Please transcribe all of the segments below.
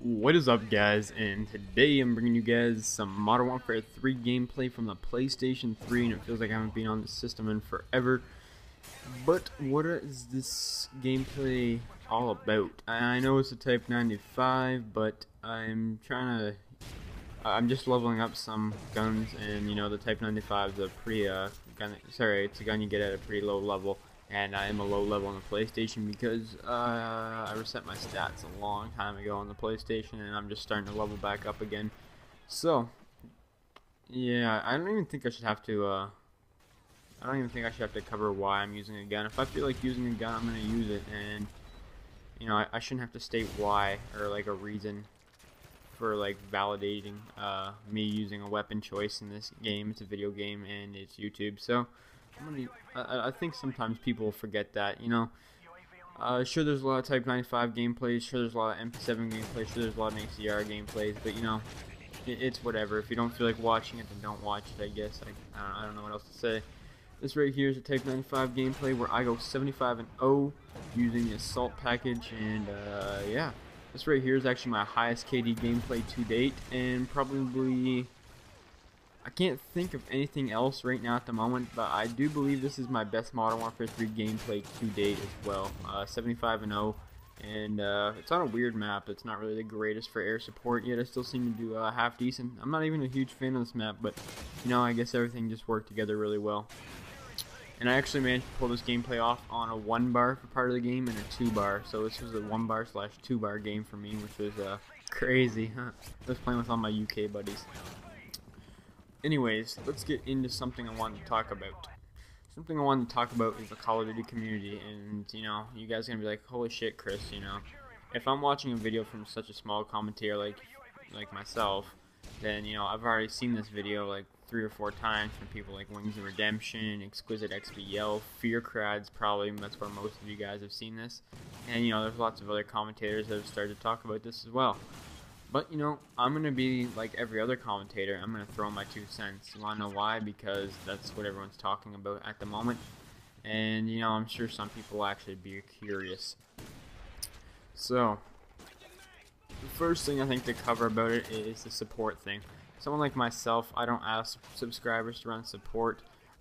What is up, guys? And today I'm bringing you guys some Modern Warfare 3 gameplay from the PlayStation 3, and it feels like I haven't been on the system in forever. But what is this gameplay all about? I know it's a Type 95, but I'm just leveling up some guns, and you know the Type 95 is a pretty it's a gun you get at a pretty low level. And I am a low level on the PlayStation because I reset my stats a long time ago on the PlayStation, and I'm just starting to level back up again. So, yeah, I don't even think I should have to. I don't even think I should have to cover why I'm using a gun. If I feel like using a gun, I'm gonna use it, and you know, I shouldn't have to state why or like a reason for like validating me using a weapon choice in this game. It's a video game and it's YouTube, so. I think sometimes people forget that, you know. Sure, there's a lot of Type 95 gameplays, sure there's a lot of MP7 gameplays, sure there's a lot of ACR gameplays, but you know, it's whatever. If you don't feel like watching it, then don't watch it, I guess. I don't know what else to say. This right here is a Type 95 gameplay where I go 75-0 using the assault package, and yeah. This right here is actually my highest KD gameplay to date, and probably... I can't think of anything else right now at the moment, but I do believe this is my best Modern Warfare 3 gameplay to date as well. 75-0, and it's on a weird map. It's not really the greatest for air support, yet I still seem to do half decent. I'm not even a huge fan of this map, but you know, I guess everything just worked together really well. And I actually managed to pull this gameplay off on a 1-bar for part of the game and a 2-bar, so this was a 1-bar / 2-bar game for me, which was crazy. I was playing with all my UK buddies. Anyways, let's get into something I wanted to talk about. Something I wanted to talk about is the Call of Duty community, and you know, you guys are gonna be like, holy shit, Chris, you know, if I'm watching a video from such a small commentator like myself, then you know, I've already seen this video like 3 or 4 times from people like Wings of Redemption, Exquisite XBL, Fearcrads, probably, that's where most of you guys have seen this, and you know, there's lots of other commentators that have started to talk about this as well. But, you know, I'm going to be like every other commentator. I'm going to throw my 2 cents. You want to know why? Because that's what everyone's talking about at the moment. And, you know, I'm sure some people will actually be curious. So, the first thing I think to cover about it is the support thing. Someone like myself, I don't ask subscribers to run support.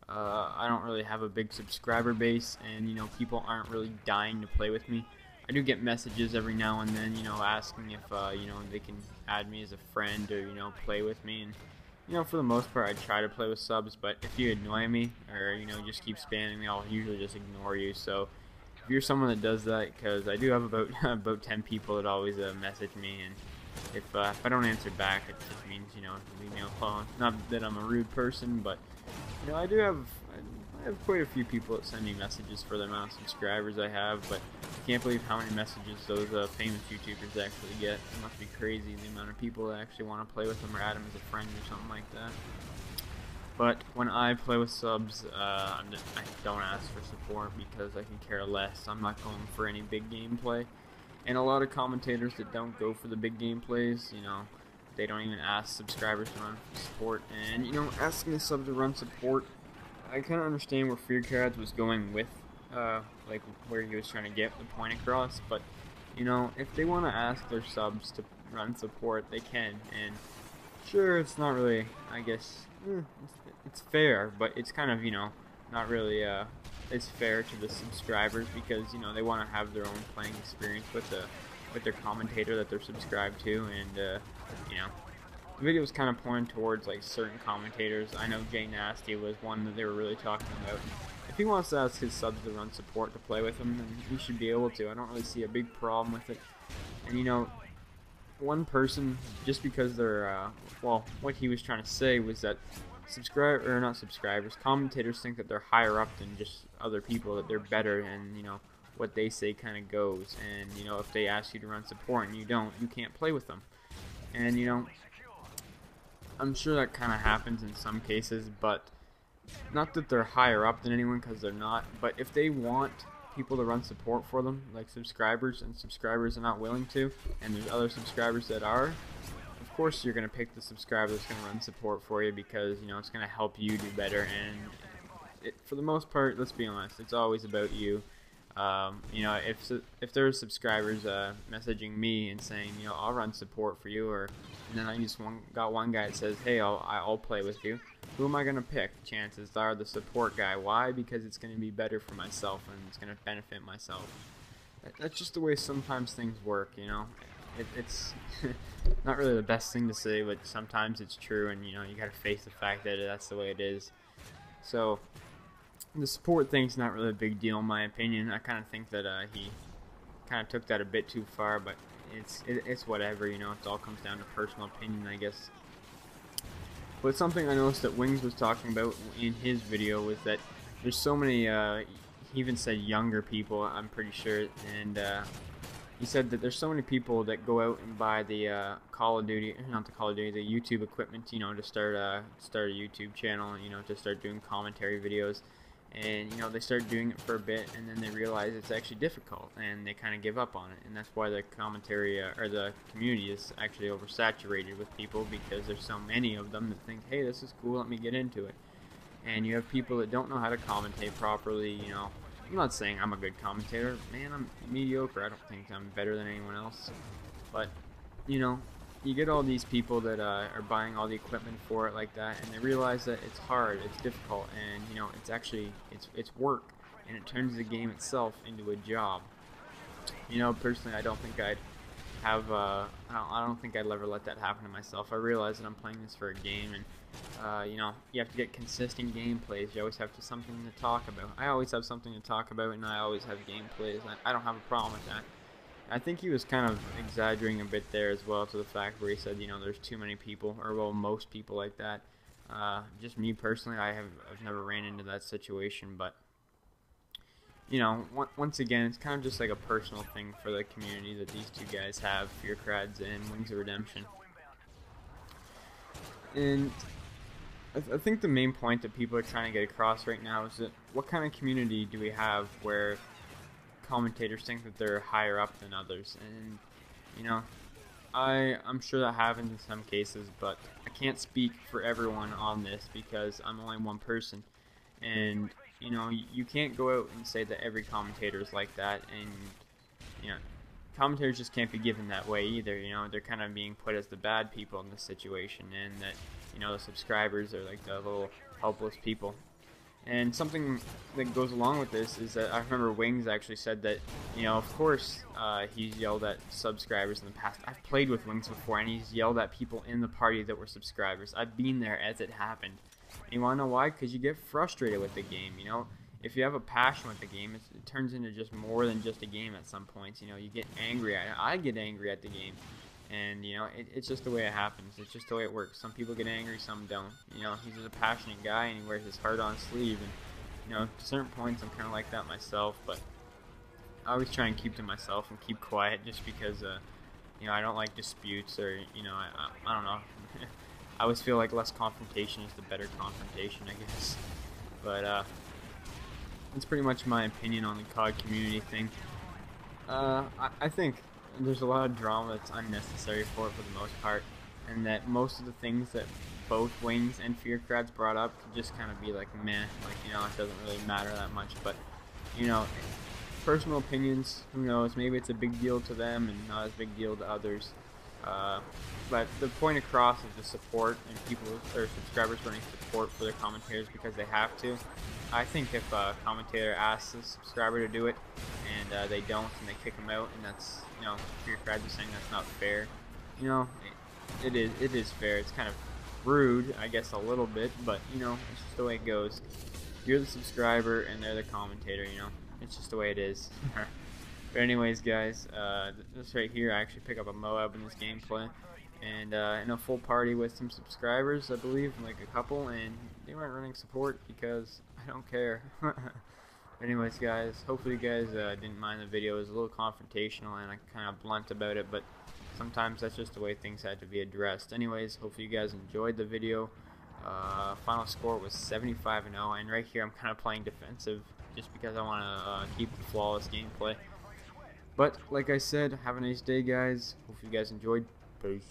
I don't really have a big subscriber base. And, you know, people aren't really dying to play with me. I do get messages every now and then, you know, asking if, you know, they can add me as a friend or, you know, play with me. And, you know, for the most part, I try to play with subs, but if you annoy me or, you know, just keep spamming me, I'll usually just ignore you. So, if you're someone that does that, because I do have about about 10 people that always message me, and if I don't answer back, it just means, you know, leave me alone. Not that I'm a rude person, but, you know, I have quite a few people that send me messages for the amount of subscribers I have, but I can't believe how many messages those famous YouTubers actually get. It must be crazy the amount of people that actually want to play with them or add them as a friend or something like that. But when I play with subs, I don't ask for support because I can care less. I'm not going for any big gameplay. And a lot of commentators that don't go for the big gameplays, you know, they don't even ask subscribers to run support. And, you know, asking the sub to run support, I kind of understand where Fearcrads was going with, like, where he was trying to get the point across, but, you know, if they want to ask their subs to run support, they can, and sure, it's not really, I guess, it's fair, but it's kind of, you know, not really, it's fair to the subscribers, because, you know, they want to have their own playing experience with their commentator that they're subscribed to, and, you know, the video was kind of pointed towards like certain commentators. I know Jay Nasty was one that they were really talking about. If he wants to ask his subs to run support to play with him, then he should be able to. I don't really see a big problem with it. And you know, one person, just because they're, well, what he was trying to say was that commentators think that they're higher up than just other people, that they're better, and you know, what they say kind of goes. And you know, if they ask you to run support and you don't, you can't play with them. And you know, I'm sure that kind of happens in some cases, but not that they're higher up than anyone, because they're not. But if they want people to run support for them, like subscribers, and subscribers are not willing to, and there's other subscribers that are, of course you're going to pick the subscriber that's going to run support for you, because, you know, it's going to help you do better. And for the most part, let's be honest, it's always about you. You know, if there are subscribers messaging me and saying, you know, I'll run support for you, or and then I just got one guy that says, hey, I'll play with you. Who am I gonna pick? Chances are the support guy. Why? Because it's gonna be better for myself and it's gonna benefit myself. That's just the way sometimes things work, you know. It's not really the best thing to say, but sometimes it's true, and you know, you gotta face the fact that that's the way it is. So the support thing's not really a big deal in my opinion. I kind of think that he kind of took that a bit too far, but it's whatever, you know. It all comes down to personal opinion, I guess. But something I noticed that Wings was talking about in his video was that there's so many, he even said younger people, I'm pretty sure, and he said that there's so many people that go out and buy the Call of Duty, not the Call of Duty, the YouTube equipment, you know, to start a YouTube channel, you know, to start doing commentary videos. And you know, they start doing it for a bit, and then they realize it's actually difficult, and they kind of give up on it. And that's why the commentary or the community is actually oversaturated with people, because there's so many of them that think, hey, this is cool, let me get into it. And you have people that don't know how to commentate properly. You know, I'm not saying I'm a good commentator, man. I'm mediocre. I don't think I'm better than anyone else. But you know, you get all these people that are buying all the equipment for it like that, and they realize that it's hard, it's difficult, and you know, it's actually it's work, and it turns the game itself into a job. You know, personally, I don't think I'd have I don't think I'd ever let that happen to myself. I realize that I'm playing this for a game, and you know, you have to get consistent gameplays. You always have something to talk about. I always have something to talk about, and I always have gameplays. I don't have a problem with that. I think he was kind of exaggerating a bit there as well, to the fact where he said, you know, there's too many people, or well, most people like that. Just me personally, I've never ran into that situation, but you know, once again, it's kind of just like a personal thing for the community that these two guys have, Fearcrads and Wings of Redemption. And I think the main point that people are trying to get across right now is that what kind of community do we have where commentators think that they're higher up than others? And you know, I'm sure that happens in some cases, but I can't speak for everyone on this because I'm only one person. And you know, you can't go out and say that every commentator is like that, and you know, commentators just can't be given that way either. You know, they're kind of being put as the bad people in this situation, and that, you know, the subscribers are like the little helpless people. And something that goes along with this is that I remember Wings actually said that, you know, of course, he's yelled at subscribers in the past. I've played with Wings before, and he's yelled at people in the party that were subscribers. I've been there as it happened. And you want to know why? Because you get frustrated with the game, you know? If you have a passion with the game, it turns into just more than just a game at some points. You know, you get angry at it. I get angry at the game. And, you know, it's just the way it happens. It's just the way it works. Some people get angry, some don't. You know, he's just a passionate guy, and he wears his heart on his sleeve. And, you know, to certain points, I'm kind of like that myself. But I always try and keep to myself and keep quiet, just because, you know, I don't like disputes, or, you know, I don't know. I always feel like less confrontation is the better confrontation, I guess. But, that's pretty much my opinion on the COD community thing. I think there's a lot of drama that's unnecessary for it for the most part, and that most of the things that both Wings and Fearcrads brought up could just kind of be like meh, like, you know, it doesn't really matter that much. But, you know, personal opinions, who knows, maybe it's a big deal to them and not as big deal to others. But the point across is the support, and people or subscribers running support for their commentators because they have to. I think if a commentator asks a subscriber to do it and they don't, and they kick them out, and that's, you know, Fearcrads is saying that's not fair. You know, it is fair. It's kind of rude, I guess, a little bit, but you know, it's just the way it goes. You're the subscriber and they're the commentator. You know, it's just the way it is. But anyways, guys, this right here, I actually pick up a MOAB in this gameplay, and in a full party with some subscribers, I believe, like a couple, and they weren't running support because I don't care. Anyways, guys, hopefully you guys didn't mind the video. It was a little confrontational and I kind of blunt about it, but sometimes that's just the way things had to be addressed. Anyways, hopefully you guys enjoyed the video. Final score was 75-0, and right here I'm kind of playing defensive just because I want to keep the flawless gameplay. But like I said, have a nice day, guys. Hopefully you guys enjoyed. Peace.